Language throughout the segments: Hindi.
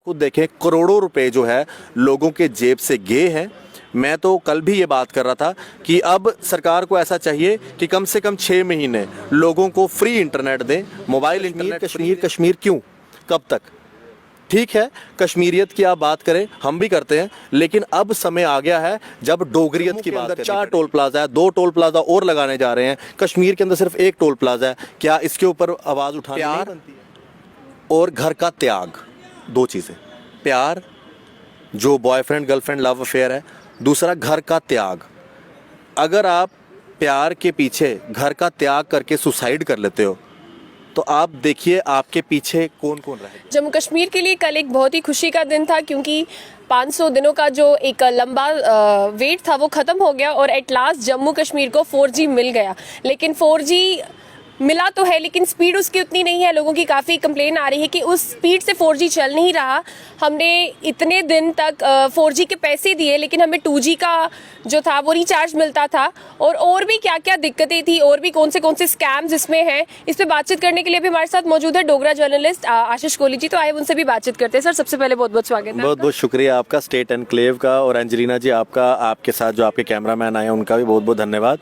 खुद देखें करोड़ों रुपए जो है लोगों के जेब से गए हैं। मैं तो कल भी ये बात कर रहा था कि अब सरकार को ऐसा चाहिए कि कम से कम 6 महीने लोगों को फ्री इंटरनेट दें, मोबाइल इंटरनेट। कश्मीर क्यों, कब तक? ठीक है, कश्मीरियत की आप बात करें, हम भी करते हैं, लेकिन अब समय आ गया है जब डोगरियत की बात करें। 4 टोल प्लाजा है, 2 टोल प्लाजा और लगाने जा रहे हैं। कश्मीर के अंदर सिर्फ 1 टोल प्लाजा है। क्या इसके ऊपर आवाज़ उठानी नहीं बनती है? और घर का त्याग, 2 चीज़ें। प्यार जो बॉयफ्रेंड गर्लफ्रेंड लव अफेयर है, दूसरा घर का त्याग। अगर आप प्यार के पीछे घर का त्याग करके सुसाइड कर लेते हो तो आप देखिए आपके पीछे कौन कौन रहे। जम्मू कश्मीर के लिए कल एक बहुत ही खुशी का दिन था, क्योंकि 500 दिनों का जो एक लंबा वेट था वो ख़त्म हो गया और एट लास्ट जम्मू कश्मीर को 4G मिल गया। लेकिन 4G मिला तो है, लेकिन स्पीड उसकी उतनी नहीं है। लोगों की काफ़ी कंप्लेन आ रही है कि उस स्पीड से 4G चल नहीं रहा। हमने इतने दिन तक 4G के पैसे दिए, लेकिन हमें 2G का जो था वो रिचार्ज मिलता था। और भी क्या क्या दिक्कतें थी, और भी कौन से स्कैम्स इसमें हैं, इस पर बातचीत करने के लिए भी हमारे साथ मौजूद है डोगरा जर्नलिस्ट आशीष कोहली जी। तो आइए उनसे भी बातचीत करते हैं। सर, सबसे पहले बहुत बहुत स्वागत है। बहुत बहुत शुक्रिया आपका, स्टेट एनक्लेव का, और एंजेलिना जी आपका, आपके साथ जो आपके कैमरामैन आए हैं उनका भी बहुत बहुत धन्यवाद।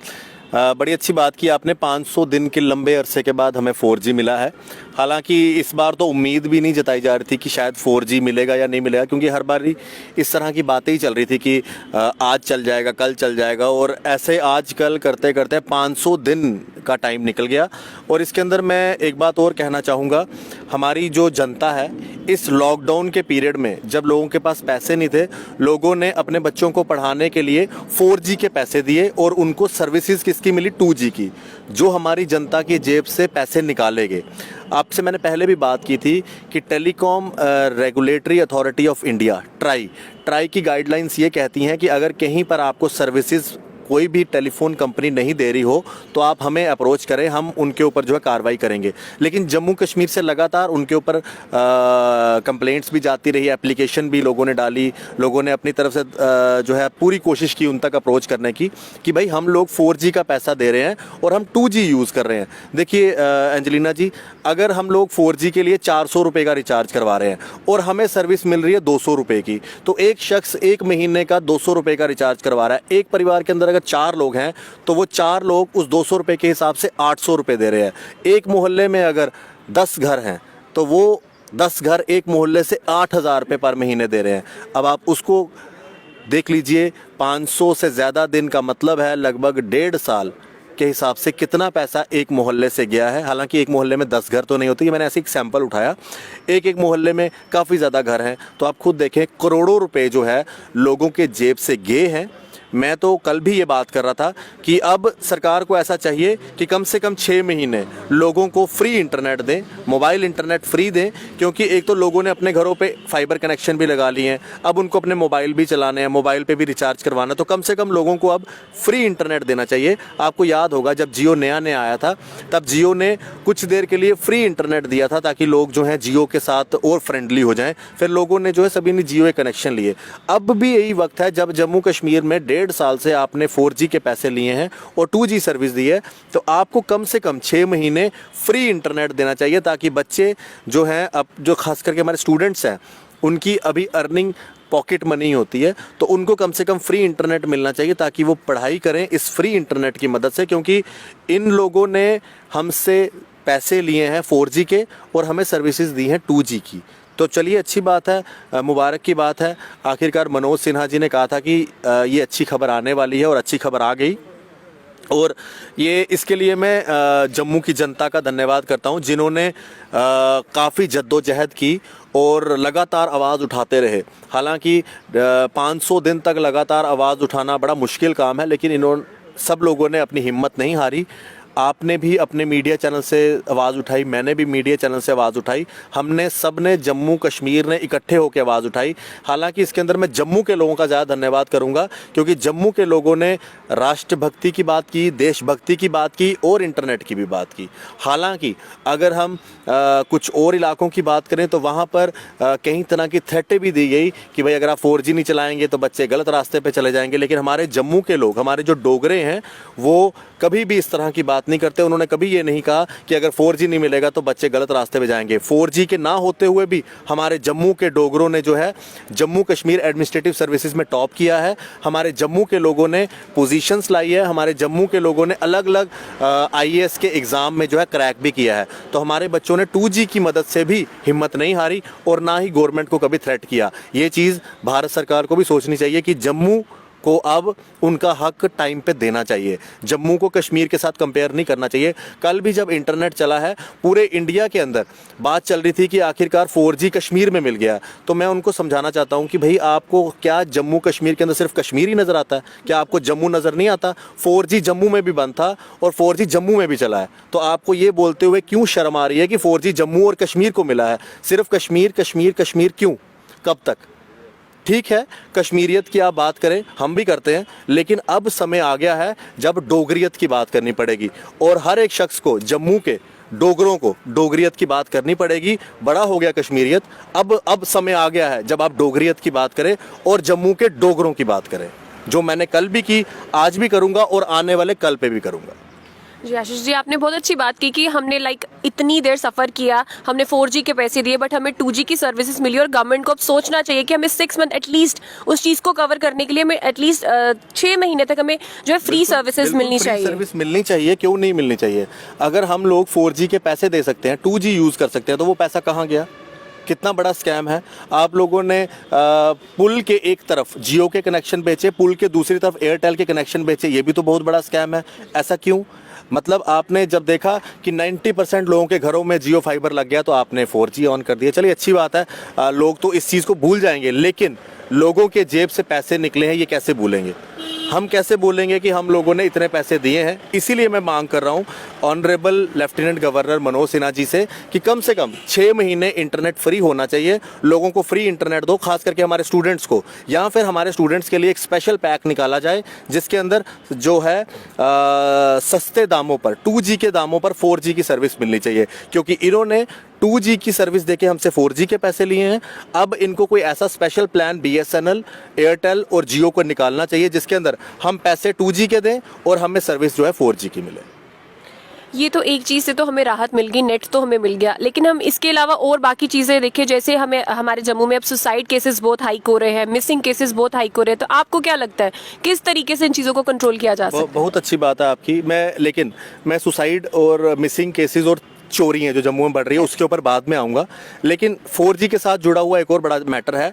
बड़ी अच्छी बात की आपने, 500 दिन के लंबे अरसे के बाद हमें 4G मिला है। हालांकि इस बार तो उम्मीद भी नहीं जताई जा रही थी कि शायद 4G मिलेगा या नहीं मिलेगा, क्योंकि हर बार इस तरह की बातें ही चल रही थी कि आज चल जाएगा, कल चल जाएगा, और ऐसे आज कल करते करते 500 दिन का टाइम निकल गया। और इसके अंदर मैं एक बात और कहना चाहूँगा, हमारी जो जनता है इस लॉकडाउन के पीरियड में जब लोगों के पास पैसे नहीं थे, लोगों ने अपने बच्चों को पढ़ाने के लिए 4G के पैसे दिए और उनको सर्विसेज किसकी मिली? 2G की, जो हमारी जनता की जेब से पैसे निकाले गए। आपसे मैंने पहले भी बात की थी कि telecom regulatory authority of India try की गाइडलाइंस ये कहती हैं कि अगर कहीं पर आपको सर्विसेज कोई भी टेलीफोन कंपनी नहीं दे रही हो तो आप हमें अप्रोच करें, हम उनके ऊपर जो है कार्रवाई करेंगे। लेकिन जम्मू कश्मीर से लगातार उनके ऊपर कंप्लेंट्स भी जाती रही, एप्लीकेशन भी लोगों ने डाली, लोगों ने अपनी तरफ से जो है पूरी कोशिश की उन तक अप्रोच करने की कि भाई हम लोग 4G का पैसा दे रहे हैं और हम 2G यूज़ कर रहे हैं। देखिए एंजेलिना जी, अगर हम लोग 4G के लिए 400 रुपये का रिचार्ज करवा रहे हैं और हमें सर्विस मिल रही है 200 रुपये की, तो एक शख्स 1 महीने का 200 रुपये का रिचार्ज करवा रहा है। एक परिवार के अंदर 4 लोग हैं तो वो 4 लोग उस 200 रुपये के हिसाब से 800 रुपये दे रहे हैं। एक मोहल्ले में अगर 10 घर हैं तो वो 10 घर एक मोहल्ले से 8,000 रुपये पर महीने दे रहे हैं। अब आप उसको देख लीजिए, 500 से ज़्यादा दिन का मतलब है लगभग 1.5 साल के हिसाब से कितना पैसा एक मोहल्ले से गया है। हालांकि एक मोहल्ले में 10 घर तो नहीं होते, ये मैंने ऐसे एक सैंपल उठाया। एक मोहल्ले में काफ़ी ज़्यादा घर हैं, तो आप खुद देखें करोड़ों रुपए जो है लोगों के जेब से गए हैं। मैं तो कल भी ये बात कर रहा था कि अब सरकार को ऐसा चाहिए कि कम से कम 6 महीने लोगों को फ्री इंटरनेट दें, मोबाइल इंटरनेट फ्री दें, क्योंकि एक तो लोगों ने अपने घरों पे फाइबर कनेक्शन भी लगा लिए हैं, अब उनको अपने मोबाइल भी चलाने हैं, मोबाइल पे भी रिचार्ज करवाना, तो कम से कम लोगों को अब फ्री इंटरनेट देना चाहिए। आपको याद होगा जब जियो नया आया था तब जियो ने कुछ देर के लिए फ्री इंटरनेट दिया था ताकि लोग जो हैं जियो के साथ और फ्रेंडली हो जाएँ। फिर लोगों ने जो है सभी ने जियो के कनेक्शन लिए। अब भी यही वक्त है जब जम्मू कश्मीर में 1.5 साल से आपने 4G के पैसे लिए हैं और 2G सर्विस दी है, तो आपको कम से कम 6 महीने फ्री इंटरनेट देना चाहिए, ताकि बच्चे जो हैं, अब जो खास करके हमारे स्टूडेंट्स हैं, उनकी अभी अर्निंग पॉकेट मनी होती है, तो उनको कम से कम फ्री इंटरनेट मिलना चाहिए ताकि वो पढ़ाई करें इस फ्री इंटरनेट की मदद से। क्योंकि इन लोगों ने हमसे पैसे लिए हैं 4G के और हमें सर्विसेज दी हैं 2G की। तो चलिए, अच्छी बात है, मुबारक की बात है। आखिरकार मनोज सिन्हा जी ने कहा था कि ये अच्छी खबर आने वाली है और अच्छी खबर आ गई। और ये इसके लिए मैं जम्मू की जनता का धन्यवाद करता हूँ, जिन्होंने काफ़ी जद्दोजहद की और लगातार आवाज़ उठाते रहे। हालांकि 500 दिन तक लगातार आवाज़ उठाना बड़ा मुश्किल काम है, लेकिन सब लोगों ने अपनी हिम्मत नहीं हारी। आपने भी अपने मीडिया चैनल से आवाज़ उठाई, मैंने भी मीडिया चैनल से आवाज़ उठाई, हमने सब ने जम्मू कश्मीर ने इकट्ठे होकर आवाज़ उठाई। हालांकि इसके अंदर मैं जम्मू के लोगों का ज़्यादा धन्यवाद करूंगा, क्योंकि जम्मू के लोगों ने राष्ट्रभक्ति की बात की, देशभक्ति की बात की और इंटरनेट की भी बात की। हालांकि अगर हम कुछ और इलाकों की बात करें तो वहाँ पर कई तरह की थ्रेटें भी दी गई कि भाई अगर आप 4G नहीं चलाएँगे तो बच्चे गलत रास्ते पर चले जाएँगे। लेकिन हमारे जम्मू के लोग, हमारे जो डोगरे हैं, वो कभी भी इस तरह की बात बात नहीं करते। उन्होंने कभी ये नहीं कहा कि अगर 4G नहीं मिलेगा तो बच्चे गलत रास्ते पे जाएंगे। 4G के ना होते हुए भी हमारे जम्मू के डोगरों ने जो है जम्मू कश्मीर एडमिनिस्ट्रेटिव सर्विसेज में टॉप किया है। हमारे जम्मू के लोगों ने पोजीशंस लाई है। हमारे जम्मू के लोगों ने अलग अलग IAS के एग्ज़ाम में जो है क्रैक भी किया है। तो हमारे बच्चों ने 2G की मदद से भी हिम्मत नहीं हारी और ना ही गवर्नमेंट को कभी थ्रेट किया। ये चीज़ भारत सरकार को भी सोचनी चाहिए कि जम्मू को अब उनका हक टाइम पे देना चाहिए। जम्मू को कश्मीर के साथ कंपेयर नहीं करना चाहिए। कल भी जब इंटरनेट चला है, पूरे इंडिया के अंदर बात चल रही थी कि आखिरकार 4G कश्मीर में मिल गया, तो मैं उनको समझाना चाहता हूं कि भाई आपको क्या जम्मू कश्मीर के अंदर सिर्फ कश्मीर ही नज़र आता है? क्या आपको जम्मू नज़र नहीं आता? 4G जम्मू में भी बंद था और 4G जम्मू में भी चला है। तो आपको ये बोलते हुए क्यों शर्म आ रही है कि 4G जम्मू और कश्मीर को मिला है? सिर्फ कश्मीर कश्मीर कश्मीर क्यों? कब तक? ठीक है, कश्मीरियत की आप बात करें, हम भी करते हैं, लेकिन अब समय आ गया है जब डोगरियत की बात करनी पड़ेगी और हर एक शख्स को, जम्मू के डोगरों को डोगरियत की बात करनी पड़ेगी। बड़ा हो गया कश्मीरियत, अब समय आ गया है जब आप डोगरियत की बात करें और जम्मू के डोगरों की बात करें, जो मैंने कल भी की, आज भी करूँगा और आने वाले कल पे भी करूँगा। जी आशीष जी, आपने बहुत अच्छी बात की कि हमने इतनी देर सफ़र किया, हमने 4G के पैसे दिए, बट हमें 2G की सर्विसेज मिली और गवर्नमेंट को अब सोचना चाहिए कि हमें 6 मंथ एटलीस्ट उस चीज़ को कवर करने के लिए हमें एटलीस्ट 6 महीने तक हमें जो है फ्री सर्विसेज मिलनी चाहिए। सर्विस मिलनी चाहिए, क्यों नहीं मिलनी चाहिए? अगर हम लोग 4G के पैसे दे सकते हैं, 2G यूज़ कर सकते हैं, तो वो पैसा कहाँ गया? कितना बड़ा स्कैम है। आप लोगों ने पुल के एक तरफ जियो के कनेक्शन बेचे, पुल के दूसरी तरफ एयरटेल के कनेक्शन बेचे, ये भी तो बहुत बड़ा स्कैम है। ऐसा क्यों? मतलब आपने जब देखा कि 90% लोगों के घरों में जियो फाइबर लग गया तो आपने 4G ऑन कर दिया। चलिए अच्छी बात है, लोग तो इस चीज़ को भूल जाएंगे, लेकिन लोगों के जेब से पैसे निकले हैं, ये कैसे भूलेंगे? हम कैसे बोलेंगे कि हम लोगों ने इतने पैसे दिए हैं? इसीलिए मैं मांग कर रहा हूं honourable lieutenant governor Manoj Sinha ji से कि कम 6 महीने इंटरनेट फ्री होना चाहिए। लोगों को फ्री इंटरनेट दो, खास करके हमारे स्टूडेंट्स को, या फिर हमारे स्टूडेंट्स के लिए एक स्पेशल पैक निकाला जाए जिसके अंदर जो है सस्ते दामों पर, 2G के दामों पर 4G की सर्विस मिलनी चाहिए। क्योंकि इन्होंने 2G की सर्विस देके हमसे 4G के पैसे लिए हैं। अब इनको कोई ऐसा स्पेशल प्लान BSNL, एयरटेल और जियो को निकालना चाहिए जिसके अंदर हम पैसे 2G के दें और हमें सर्विस जो है 4G की मिले। ये तो एक चीज़ से तो हमें राहत मिल गई, नेट तो हमें मिल गया, लेकिन हम इसके अलावा और बाकी चीज़ें देखें, जैसे हमारे जम्मू में अब सुसाइड केसेस बहुत हाइक हो रहे हैं, मिसिंग केसेस बहुत हाइक हो रहे हैं, तो आपको क्या लगता है किस तरीके से इन चीज़ों को कंट्रोल किया जा सकता है? बहुत अच्छी बात है आपकी। मैं सुसाइड और मिसिंग केसेस और चोरी हैं जो जम्मू में बढ़ रही है उसके ऊपर बाद में आऊँगा, लेकिन 4G के साथ जुड़ा हुआ एक और बड़ा मैटर है।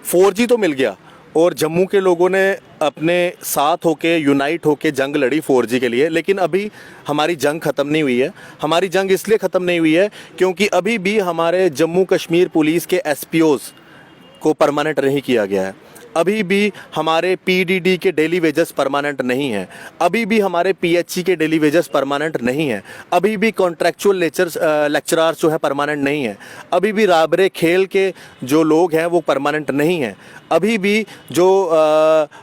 4G तो मिल गया और जम्मू के लोगों ने अपने साथ होके, यूनाइट होके जंग लड़ी 4G के लिए, लेकिन अभी हमारी जंग ख़त्म नहीं हुई है। हमारी जंग इसलिए ख़त्म नहीं हुई है क्योंकि अभी भी हमारे जम्मू कश्मीर पुलिस के SPOs को परमानेंट नहीं किया गया है। अभी भी हमारे PDD के डेली वेजेस परमानेंट नहीं है। अभी भी हमारे PHE के डेली वेजेस परमानेंट नहीं है। अभी भी कॉन्ट्रैक्चुअल लेक्चरार्स जो है परमानेंट नहीं है। अभी भी राबरे खेल के जो लोग हैं वो परमानेंट नहीं हैं। अभी भी जो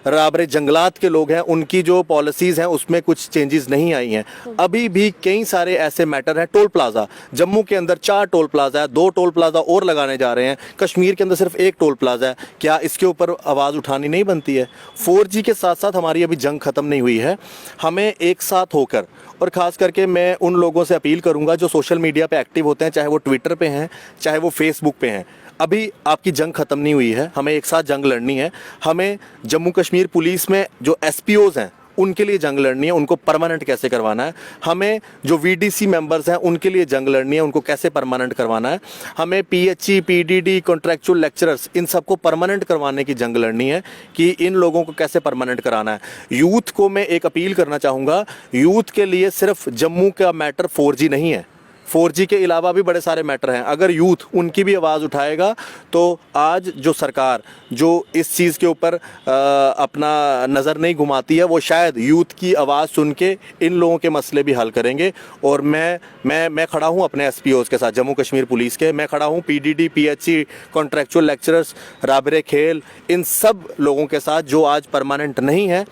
राबरे जंगलात के लोग हैं उनकी जो पॉलिसीज़ हैं उसमें कुछ चेंजेस नहीं आई हैं। अभी भी कई सारे ऐसे मैटर हैं। टोल प्लाज़ा, जम्मू के अंदर 4 टोल प्लाज़ा है, 2 टोल प्लाज़ा और लगाने जा रहे हैं। कश्मीर के अंदर सिर्फ 1 टोल प्लाज़ा है। क्या इसके ऊपर आवाज़ उठानी नहीं बनती है? 4G के साथ साथ हमारी अभी जंग ख़त्म नहीं हुई है। हमें एक साथ होकर, और ख़ास करके मैं उन लोगों से अपील करूंगा जो सोशल मीडिया पे एक्टिव होते हैं, चाहे वो ट्विटर पे हैं, चाहे वो फेसबुक पे हैं, अभी आपकी जंग ख़त्म नहीं हुई है। हमें एक साथ जंग लड़नी है। हमें जम्मू कश्मीर पुलिस में जो SPOs हैं उनके लिए जंग लड़नी है, उनको परमानेंट कैसे करवाना है। हमें जो VDC मेंबर्स हैं उनके लिए जंग लड़नी है, उनको कैसे परमानेंट करवाना है। हमें PHE, PDD, कॉन्ट्रैक्चुअल लेक्चरर्स, इन सबको परमानेंट करवाने की जंग लड़नी है कि इन लोगों को कैसे परमानेंट कराना है। यूथ को मैं एक अपील करना चाहूँगा, यूथ के लिए सिर्फ जम्मू का मैटर 4G नहीं है। 4G के अलावा भी बड़े सारे मैटर हैं। अगर यूथ उनकी भी आवाज़ उठाएगा तो आज जो सरकार जो इस चीज़ के ऊपर अपना नज़र नहीं घुमाती है, वो शायद यूथ की आवाज़ सुन के इन लोगों के मसले भी हल करेंगे। और मैं खड़ा हूँ अपने SPOs के साथ, जम्मू कश्मीर पुलिस के। मैं खड़ा हूँ PDD, PHE, कॉन्ट्रैक्चुअल लेक्चरर्स, राबरे खेल, इन सब लोगों के साथ जो आज परमानेंट नहीं है।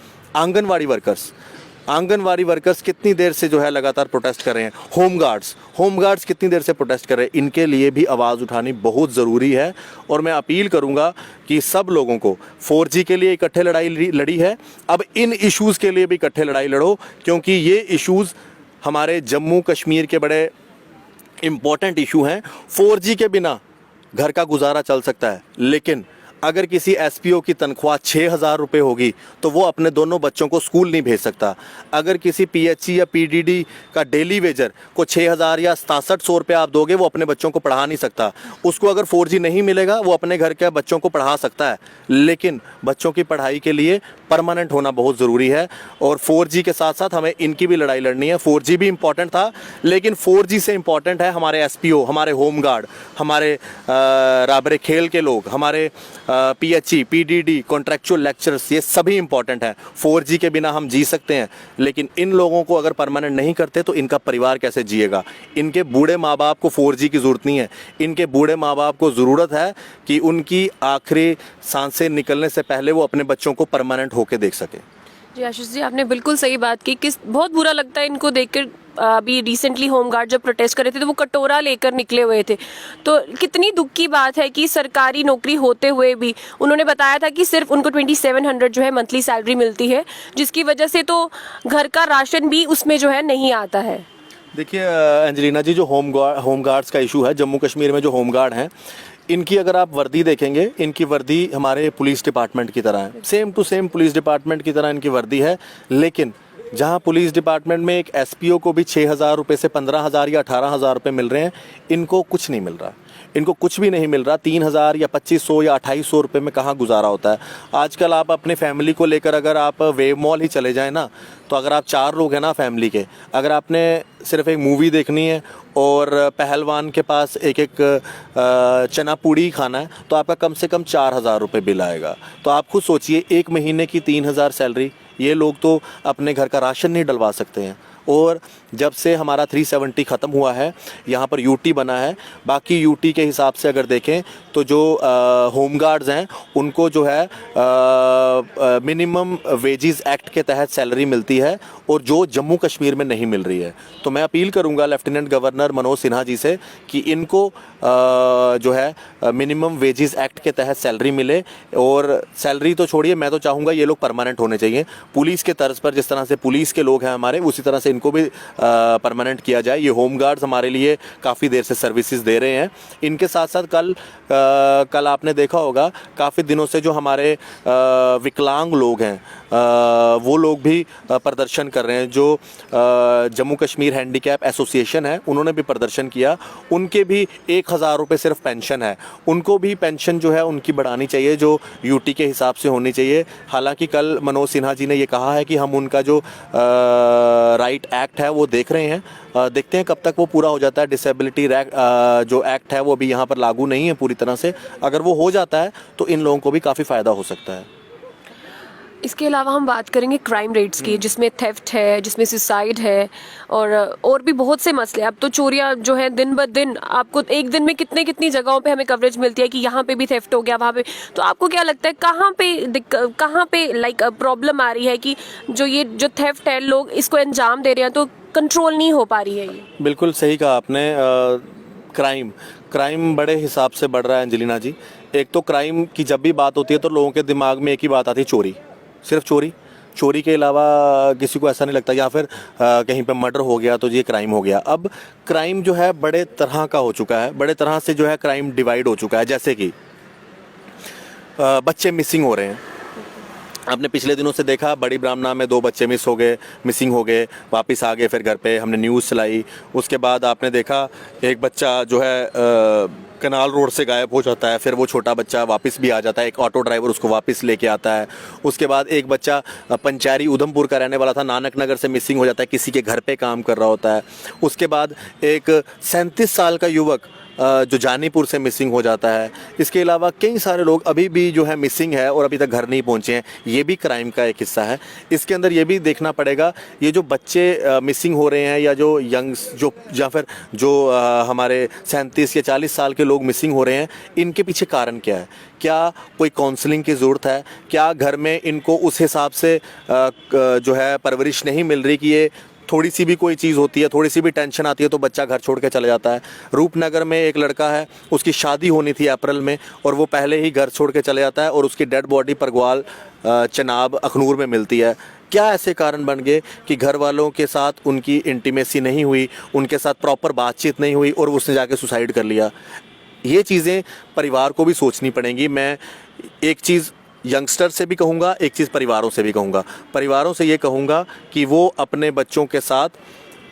आंगनवाड़ी वर्कर्स कितनी देर से जो है लगातार प्रोटेस्ट कर रहे हैं। होमगार्ड्स कितनी देर से प्रोटेस्ट कर रहे हैं। इनके लिए भी आवाज़ उठानी बहुत ज़रूरी है। और मैं अपील करूंगा कि सब लोगों को 4G के लिए इकट्ठे लड़ाई लड़ी है, अब इन इश्यूज़ के लिए भी इकट्ठे लड़ाई लड़ो, क्योंकि ये इश्यूज़ हमारे जम्मू कश्मीर के बड़े इम्पॉर्टेंट इशू हैं। 4G के बिना घर का गुजारा चल सकता है, लेकिन अगर किसी एसपीओ की तनख्वाह 6,000 रुपये होगी तो वो अपने दोनों बच्चों को स्कूल नहीं भेज सकता। अगर किसी पीएचई या पीडीडी का डेली वेजर को 6,000 या 6700 रुपये आप दोगे, वो अपने बच्चों को पढ़ा नहीं सकता। उसको अगर 4G नहीं मिलेगा, वो अपने घर के बच्चों को पढ़ा सकता है, लेकिन बच्चों की पढ़ाई के लिए परमानेंट होना बहुत ज़रूरी है। और 4G के साथ साथ हमें इनकी भी लड़ाई लड़नी है। 4G भी इम्पॉर्टेंट था, लेकिन 4G से इम्पॉर्टेंट है हमारे एसपीओ, हमारे होमगार्ड, हमारे राबरे खेल के लोग, हमारे पीएचई, पीडीडी, कॉन्ट्रैक्चुअल लेक्चरर्स, ये सभी इंपॉर्टेंट हैं। 4G के बिना हम जी सकते हैं, लेकिन इन लोगों को अगर परमानेंट नहीं करते तो इनका परिवार कैसे जिएगा। इनके बूढ़े माँ बाप को 4G की ज़रूरत नहीं है। इनके बूढ़े माँ बाप को ज़रूरत है कि उनकी आखिरी सांसें निकलने से पहले वो अपने बच्चों को परमानेंट होके देख सके। जी आशीष जी, आपने बिल्कुल सही बात की। किस बहुत बुरा लगता है इनको देखकर। अभी रिसेंटली होमगार्ड जब प्रोटेस्ट कर रहे थे तो वो कटोरा लेकर निकले हुए थे। तो कितनी दुख की बात है कि सरकारी नौकरी होते हुए भी उन्होंने बताया था कि सिर्फ उनको 2700 जो है मंथली सैलरी मिलती है, जिसकी वजह से तो घर का राशन भी उसमें जो है नहीं आता है। देखिए एंजेलिना जी, जो होमगार्ड्स का इशू है, जम्मू कश्मीर में जो होमगार्ड हैं, इनकी अगर आप वर्दी देखेंगे, इनकी वर्दी हमारे पुलिस डिपार्टमेंट की तरह है, same to same police department की तरह इनकी वर्दी है। लेकिन जहां पुलिस डिपार्टमेंट में एक एसपीओ को भी 6,000 रुपये से 15,000 या 18,000 रुपये मिल रहे हैं, इनको कुछ नहीं मिल रहा। इनको कुछ भी नहीं मिल रहा। 3,000 या 2,500 या 2,800 रुपये में कहाँ गुजारा होता है। आजकल आप अपने फैमिली को लेकर अगर आप वेव मॉल ही चले जाएं ना, तो अगर आप 4 लोग हैं ना फैमिली के, अगर आपने सिर्फ एक मूवी देखनी है और पहलवान के पास एक चना पूड़ी खाना है, तो आपका कम से कम 4,000 रुपये बिल आएगा। तो आप खुद सोचिए, एक महीने की 3,000 सैलरी, ये लोग तो अपने घर का राशन नहीं डलवा सकते हैं। और जब से हमारा 370 ख़त्म हुआ है, यहाँ पर यूटी बना है, बाकी यूटी के हिसाब से अगर देखें तो जो होमगार्ड्स हैं उनको जो है मिनिमम वेजेस एक्ट के तहत सैलरी मिलती है, और जो जम्मू कश्मीर में नहीं मिल रही है। तो मैं अपील करूँगा लेफ्टिनेंट गवर्नर मनोज सिन्हा जी से कि इनको जो है मिनिमम वेजेस एक्ट के तहत सैलरी मिले। और सैलरी तो छोड़िए, मैं तो चाहूँगा ये लोग परमानेंट होने चाहिए पुलिस के तर्ज पर। जिस तरह से पुलिस के लोग हैं हमारे, उसी तरह से इनको भी परमानेंट किया जाए। ये होमगार्ड्स हमारे लिए काफ़ी देर से सर्विसेज दे रहे हैं। इनके साथ साथ कल आपने देखा होगा, काफ़ी दिनों से जो हमारे विकलांग लोग हैं वो लोग भी प्रदर्शन कर रहे हैं। जो जम्मू कश्मीर हैंडीकैप एसोसिएशन है, उन्होंने भी प्रदर्शन किया। उनके भी 1,000 रुपये सिर्फ पेंशन है। उनको भी पेंशन जो है उनकी बढ़ानी चाहिए, जो यूटी के हिसाब से होनी चाहिए। हालांकि कल मनोज सिन्हा जी ने ये कहा है कि हम उनका जो राइट एक्ट है वो देख रहे हैं, देखते हैं कब तक वो पूरा हो जाता है। डिसेबिलिटी जो एक्ट है वो अभी यहाँ पर लागू नहीं है पूरी तरह से। अगर वो हो जाता है तो इन लोगों को भी काफ़ी फ़ायदा हो सकता है। इसके अलावा हम बात करेंगे क्राइम रेट्स की, जिसमें थेफ्ट है, जिसमें सुसाइड है, और भी बहुत से मसले। अब तो चोरियां जो है दिन ब दिन, आपको एक दिन में कितनी जगहों पे हमें कवरेज मिलती है कि यहाँ पे भी थेफ्ट हो गया, वहाँ पे। तो आपको क्या लगता है कहाँ पे लाइक प्रॉब्लम आ रही है कि ये जो थेफ्ट है, लोग इसको अंजाम दे रहे हैं तो कंट्रोल नहीं हो पा रही है ये? बिल्कुल सही कहा आपने। क्राइम बड़े हिसाब से बढ़ रहा है एंजेलिना जी। एक तो क्राइम की जब भी बात होती है तो लोगों के दिमाग में एक ही बात आती है, चोरी। सिर्फ चोरी के अलावा किसी को ऐसा नहीं लगता, या फिर कहीं पे मर्डर हो गया तो ये क्राइम हो गया। अब क्राइम जो है बड़े तरह का हो चुका है, बड़े तरह से जो है क्राइम डिवाइड हो चुका है। जैसे कि बच्चे मिसिंग हो रहे हैं। आपने पिछले दिनों से देखा, बड़ी ब्राह्मणा में 2 बच्चे मिसिंग हो गए, वापस आ गए, फिर घर पे हमने न्यूज़ चलाई। उसके बाद आपने देखा एक बच्चा जो है कनाल रोड से गायब हो जाता है, फिर वो छोटा बच्चा वापस भी आ जाता है, एक ऑटो ड्राइवर उसको वापस लेके आता है। उसके बाद एक बच्चा पंचारी उधमपुर का रहने वाला था, नानक नगर से मिसिंग हो जाता है, किसी के घर पे काम कर रहा होता है। उसके बाद एक 37 साल का युवक जो जानीपुर से मिसिंग हो जाता है। इसके अलावा कई सारे लोग अभी भी जो है मिसिंग है और अभी तक घर नहीं पहुंचे हैं। ये भी क्राइम का एक हिस्सा है। इसके अंदर ये भी देखना पड़ेगा, ये जो बच्चे मिसिंग हो रहे हैं, या जो यंग्स या फिर जो हमारे 37 या 40 साल के लोग मिसिंग हो रहे हैं, इनके पीछे कारण क्या है? क्या कोई काउंसलिंग की ज़रूरत है? क्या घर में इनको उस हिसाब से जो है परवरिश नहीं मिल रही कि ये थोड़ी सी भी कोई चीज़ होती है, थोड़ी सी भी टेंशन आती है तो बच्चा घर छोड़ के चला जाता है। रूपनगर में एक लड़का है, उसकी शादी होनी थी अप्रैल में, और वो पहले ही घर छोड़ के चले जाता है और उसकी डेड बॉडी परगवाल चनाब अखनूर में मिलती है। क्या ऐसे कारण बन गए कि घर वालों के साथ उनकी इंटीमेसी नहीं हुई, उनके साथ प्रॉपर बातचीत नहीं हुई और उसने जाके सुसाइड कर लिया। ये चीज़ें परिवार को भी सोचनी पड़ेंगी। मैं एक चीज़ यंगस्टर से भी कहूँगा, एक चीज़ परिवारों से भी कहूँगा। परिवारों से ये कहूँगा कि वो अपने बच्चों के साथ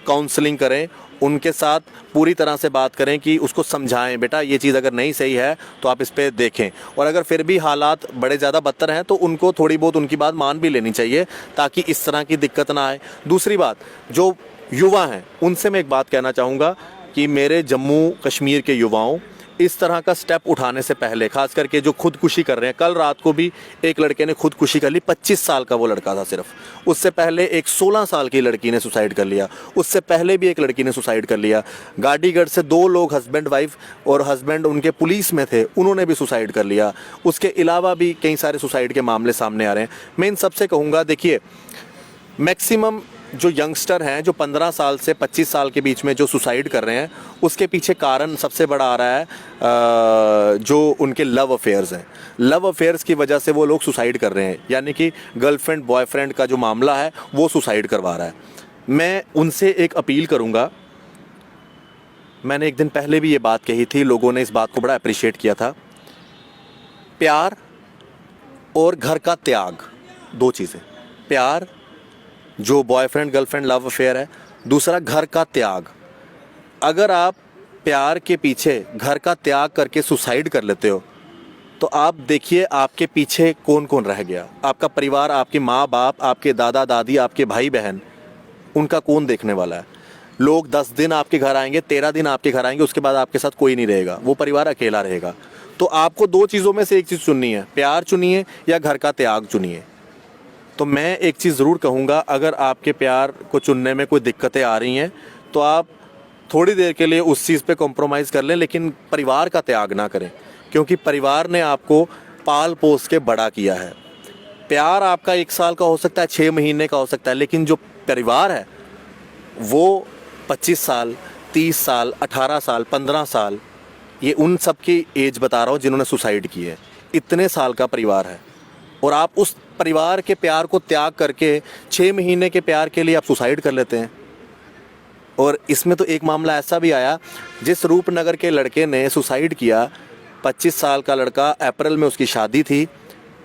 काउंसलिंग करें, उनके साथ पूरी तरह से बात करें कि उसको समझाएं, बेटा ये चीज़ अगर नहीं सही है तो आप इस पे देखें, और अगर फिर भी हालात बड़े ज़्यादा बदतर हैं तो उनको थोड़ी बहुत उनकी बात मान भी लेनी चाहिए ताकि इस तरह की दिक्कत ना आए। दूसरी बात, जो युवा हैं उनसे मैं एक बात कहना चाहूँगा कि मेरे जम्मू कश्मीर के युवाओं, इस तरह का स्टेप उठाने से पहले, खास करके जो खुदकुशी कर रहे हैं, कल रात को भी एक लड़के ने खुदकुशी कर ली, 25 साल का वो लड़का था सिर्फ। उससे पहले एक 16 साल की लड़की ने सुसाइड कर लिया, उससे पहले भी एक लड़की ने सुसाइड कर लिया। गाड़ीगढ़ से 2 लोग, हस्बैंड वाइफ, और हस्बैंड उनके पुलिस में थे, उन्होंने भी सुसाइड कर लिया। उसके अलावा भी कई सारे सुसाइड के मामले सामने आ रहे हैं। मैं इन सबसे कहूँगा, देखिए मैक्सिमम जो यंगस्टर हैं, जो 15 साल से 25 साल के बीच में जो सुसाइड कर रहे हैं, उसके पीछे कारण सबसे बड़ा आ रहा है जो उनके लव अफेयर्स हैं। लव अफेयर्स की वजह से वो लोग सुसाइड कर रहे हैं, यानी कि गर्लफ्रेंड बॉयफ्रेंड का जो मामला है वो सुसाइड करवा रहा है। मैं उनसे एक अपील करूँगा, मैंने एक दिन पहले भी ये बात कही थी, लोगों ने इस बात को बड़ा अप्रिशिएट किया था। प्यार और घर का त्याग, 2 चीज़ें। प्यार जो बॉयफ्रेंड गर्लफ्रेंड लव अफेयर है, दूसरा घर का त्याग। अगर आप प्यार के पीछे घर का त्याग करके सुसाइड कर लेते हो तो आप देखिए आपके पीछे कौन कौन रह गया। आपका परिवार, आपके माँ बाप, आपके दादा दादी, आपके भाई बहन, उनका कौन देखने वाला है। लोग 10 दिन आपके घर आएंगे, 13 दिन आपके घर आएंगे, उसके बाद आपके साथ कोई नहीं रहेगा, वो परिवार अकेला रहेगा। तो आपको 2 चीज़ों में से एक चीज़ चुननी है, प्यार चुनिए या घर का त्याग चुनिए। तो मैं एक चीज़ ज़रूर कहूँगा, अगर आपके प्यार को चुनने में कोई दिक्कतें आ रही हैं तो आप थोड़ी देर के लिए उस चीज़ पे कॉम्प्रोमाइज़ कर लें, लेकिन परिवार का त्याग ना करें, क्योंकि परिवार ने आपको पाल पोस के बड़ा किया है। प्यार आपका 1 साल का हो सकता है, 6 महीने का हो सकता है, लेकिन जो परिवार है वो 25 साल, 30 साल, 18 साल, 15 साल, ये उन सब की एज बता रहा हूँ जिन्होंने सुसाइड की है। इतने साल का परिवार है और आप उस परिवार के प्यार को त्याग करके 6 महीने के प्यार के लिए आप सुसाइड कर लेते हैं। और इसमें तो एक मामला ऐसा भी आया, जिस रूपनगर के लड़के ने सुसाइड किया, 25 साल का लड़का, अप्रैल में उसकी शादी थी,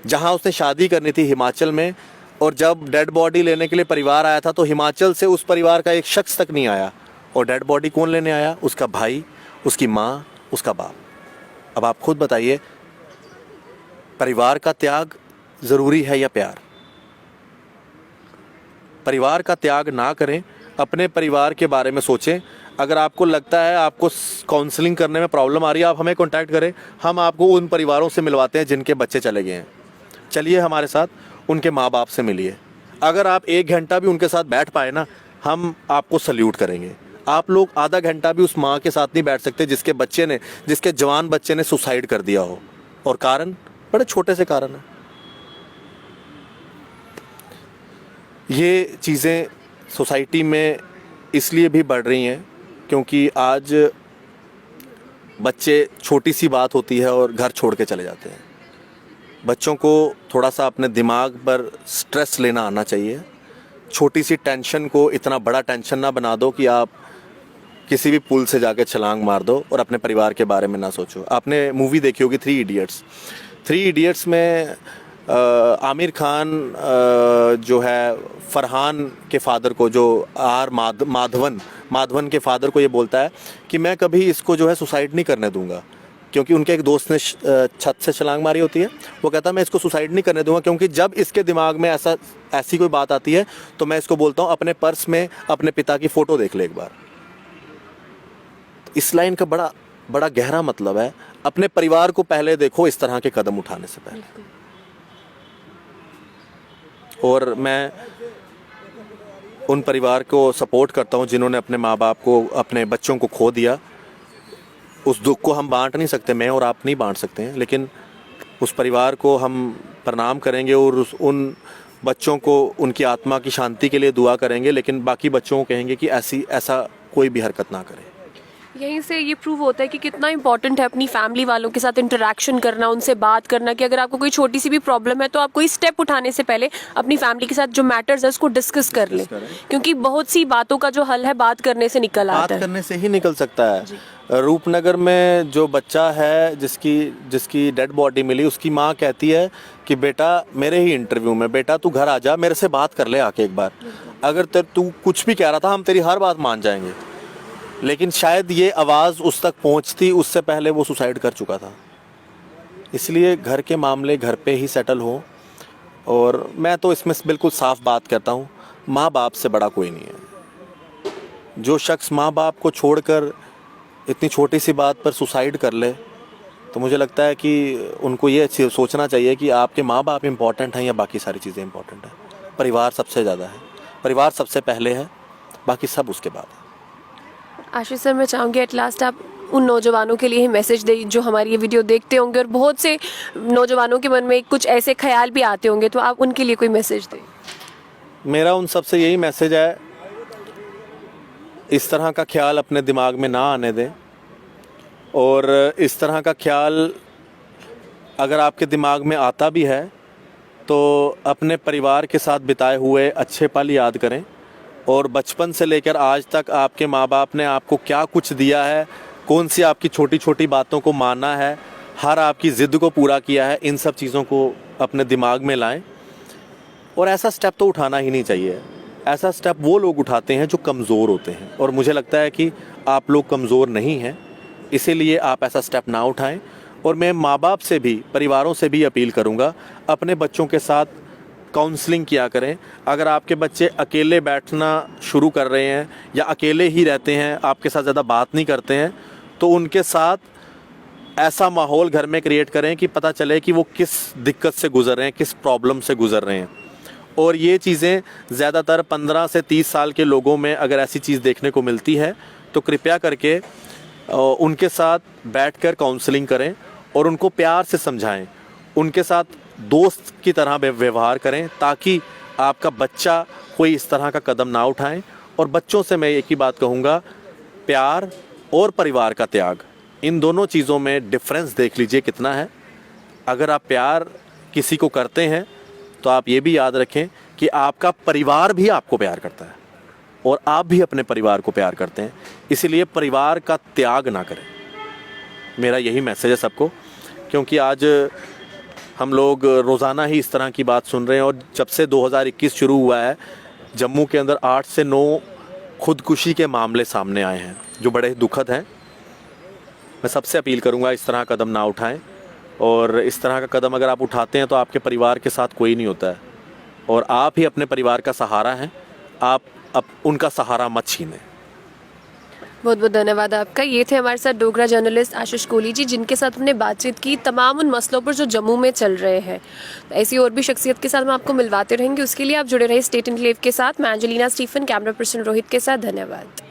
जहां उसने शादी करनी थी हिमाचल में, और जब डेड बॉडी लेने के लिए परिवार आया था तो हिमाचल से उस परिवार का एक शख्स तक नहीं आया। और डेड बॉडी कौन लेने आया? उसका भाई, उसकी माँ, उसका बाप। अब आप खुद बताइए, परिवार का त्याग ज़रूरी है या प्यार? परिवार का त्याग ना करें, अपने परिवार के बारे में सोचें। अगर आपको लगता है आपको काउंसलिंग करने में प्रॉब्लम आ रही है, आप हमें कांटेक्ट करें, हम आपको उन परिवारों से मिलवाते हैं जिनके बच्चे चले गए हैं। चलिए हमारे साथ, उनके माँ बाप से मिलिए। अगर आप 1 घंटा भी उनके साथ बैठ पाए ना, हम आपको सल्यूट करेंगे। आप लोग आधा घंटा भी उस माँ के साथ नहीं बैठ सकते जिसके जवान बच्चे ने सुसाइड कर दिया हो, और कारण बड़े छोटे से कारण है। ये चीज़ें सोसाइटी में इसलिए भी बढ़ रही हैं क्योंकि आज बच्चे, छोटी सी बात होती है और घर छोड़ के चले जाते हैं। बच्चों को थोड़ा सा अपने दिमाग पर स्ट्रेस लेना आना चाहिए। छोटी सी टेंशन को इतना बड़ा टेंशन ना बना दो कि आप किसी भी पुल से जाके छलांग मार दो और अपने परिवार के बारे में ना सोचो। आपने मूवी देखी होगी 3 इडियट्स। 3 इडियट्स में आमिर खान जो है फरहान के फादर को, जो माधवन के फादर को ये बोलता है कि मैं कभी इसको जो है सुसाइड नहीं करने दूंगा, क्योंकि उनके एक दोस्त ने छत से छलांग मारी होती है। वो कहता है मैं इसको सुसाइड नहीं करने दूंगा, क्योंकि जब इसके दिमाग में ऐसी कोई बात आती है तो मैं इसको बोलता हूँ अपने पर्स में अपने पिता की फ़ोटो देख ले एक बार। इस लाइन का बड़ा गहरा मतलब है, अपने परिवार को पहले देखो इस तरह के कदम उठाने से पहले। और मैं उन परिवार को सपोर्ट करता हूँ जिन्होंने अपने माँ बाप को, अपने बच्चों को खो दिया। उस दुख को हम बांट नहीं सकते, मैं और आप नहीं बांट सकते हैं, लेकिन उस परिवार को हम प्रणाम करेंगे और उन बच्चों को उनकी आत्मा की शांति के लिए दुआ करेंगे, लेकिन बाकी बच्चों को कहेंगे कि ऐसा कोई भी हरकत ना करें। यहीं से ये प्रूव होता है कि कितना इंपॉर्टेंट है अपनी फैमिली वालों के साथ इंटरेक्शन करना, उनसे बात करना, कि अगर आपको कोई छोटी सी भी प्रॉब्लम है तो आप कोई स्टेप उठाने से पहले अपनी फैमिली के साथ जो मैटर्स है उसको डिस्कस कर लें, क्योंकि बहुत सी बातों का जो हल है बात करने से निकल आता बात है। करने से ही निकल सकता है। रूपनगर में जो बच्चा है जिसकी डेड बॉडी मिली, उसकी माँ कहती है कि बेटा, मेरे ही इंटरव्यू में, बेटा तू घर आ जा, मेरे से बात कर ले आके एक बार, अगर तू कुछ भी कह रहा था हम तेरी हर बात मान जाएंगे। लेकिन शायद ये आवाज़ उस तक पहुंचती उससे पहले वो सुसाइड कर चुका था। इसलिए घर के मामले घर पे ही सेटल हो। और मैं तो इसमें बिल्कुल साफ बात करता हूँ, माँ बाप से बड़ा कोई नहीं है। जो शख्स माँ बाप को छोड़कर इतनी छोटी सी बात पर सुसाइड कर ले, तो मुझे लगता है कि उनको ये सोचना चाहिए कि आपके माँ बाप इम्पॉर्टेंट हैं या बाकी सारी चीज़ें इम्पॉर्टेंट हैं। परिवार सबसे ज़्यादा है, परिवार सबसे पहले है, बाकी सब उसके बाद है। आशीष सर, मैं चाहूँगी एट लास्ट आप उन नौजवानों के लिए ही मैसेज दें जो हमारी ये वीडियो देखते होंगे, और बहुत से नौजवानों के मन में कुछ ऐसे ख्याल भी आते होंगे, तो आप उनके लिए कोई मैसेज दें। मेरा उन सबसे यही मैसेज है, इस तरह का ख्याल अपने दिमाग में ना आने दें। और इस तरह का ख्याल अगर आपके दिमाग में आता भी है तो अपने परिवार के साथ बिताए हुए अच्छे पल याद करें, और बचपन से लेकर आज तक आपके माँ बाप ने आपको क्या कुछ दिया है, कौन सी आपकी छोटी छोटी बातों को माना है, हर आपकी ज़िद को पूरा किया है, इन सब चीज़ों को अपने दिमाग में लाएं। और ऐसा स्टेप तो उठाना ही नहीं चाहिए। ऐसा स्टेप वो लोग उठाते हैं जो कमज़ोर होते हैं, और मुझे लगता है कि आप लोग कमज़ोर नहीं हैं, इसीलिए आप ऐसा स्टेप ना उठाएं। और मैं माँ बाप से भी, परिवारों से भी अपील करूँगा, अपने बच्चों के साथ काउंसलिंग किया करें। अगर आपके बच्चे अकेले बैठना शुरू कर रहे हैं या अकेले ही रहते हैं, आपके साथ ज़्यादा बात नहीं करते हैं, तो उनके साथ ऐसा माहौल घर में क्रिएट करें कि पता चले कि वो किस दिक्कत से गुज़र रहे हैं, किस प्रॉब्लम से गुज़र रहे हैं। और ये चीज़ें ज़्यादातर 15 से 30 साल के लोगों में अगर ऐसी चीज़ देखने को मिलती है, तो कृपया करके उनके साथ बैठकर काउंसलिंग करें और उनको प्यार से समझाएं, उनके साथ दोस्त की तरह व्यवहार करें, ताकि आपका बच्चा कोई इस तरह का कदम ना उठाए। और बच्चों से मैं एक ही बात कहूँगा, प्यार और परिवार का त्याग, इन दोनों चीज़ों में डिफरेंस देख लीजिए कितना है। अगर आप प्यार किसी को करते हैं तो आप ये भी याद रखें कि आपका परिवार भी आपको प्यार करता है और आप भी अपने परिवार को प्यार करते हैं। इसीलिए परिवार का त्याग ना करें, मेरा यही मैसेज है सबको। क्योंकि आज हम लोग रोज़ाना ही इस तरह की बात सुन रहे हैं, और जब से 2021 शुरू हुआ है, जम्मू के अंदर 8 से 9 खुदकुशी के मामले सामने आए हैं, जो बड़े दुखद हैं। मैं सबसे अपील करूंगा, इस तरह कदम ना उठाएं। और इस तरह का कदम अगर आप उठाते हैं तो आपके परिवार के साथ कोई नहीं होता है, और आप ही अपने परिवार का सहारा हैं। आप उनका सहारा मत छीनें। बहुत बहुत धन्यवाद आपका। ये थे हमारे साथ डोगरा जर्नलिस्ट आशीष कोहली जी, जिनके साथ हमने बातचीत की तमाम उन मसलों पर जो जम्मू में चल रहे हैं। ऐसी और भी शख्सियत के साथ हम आपको मिलवाते रहेंगे। उसके लिए आप जुड़े रहे स्टेट एनक्लेव के साथ। मैं Angelina Stephen, camera person Rohit के साथ। धन्यवाद।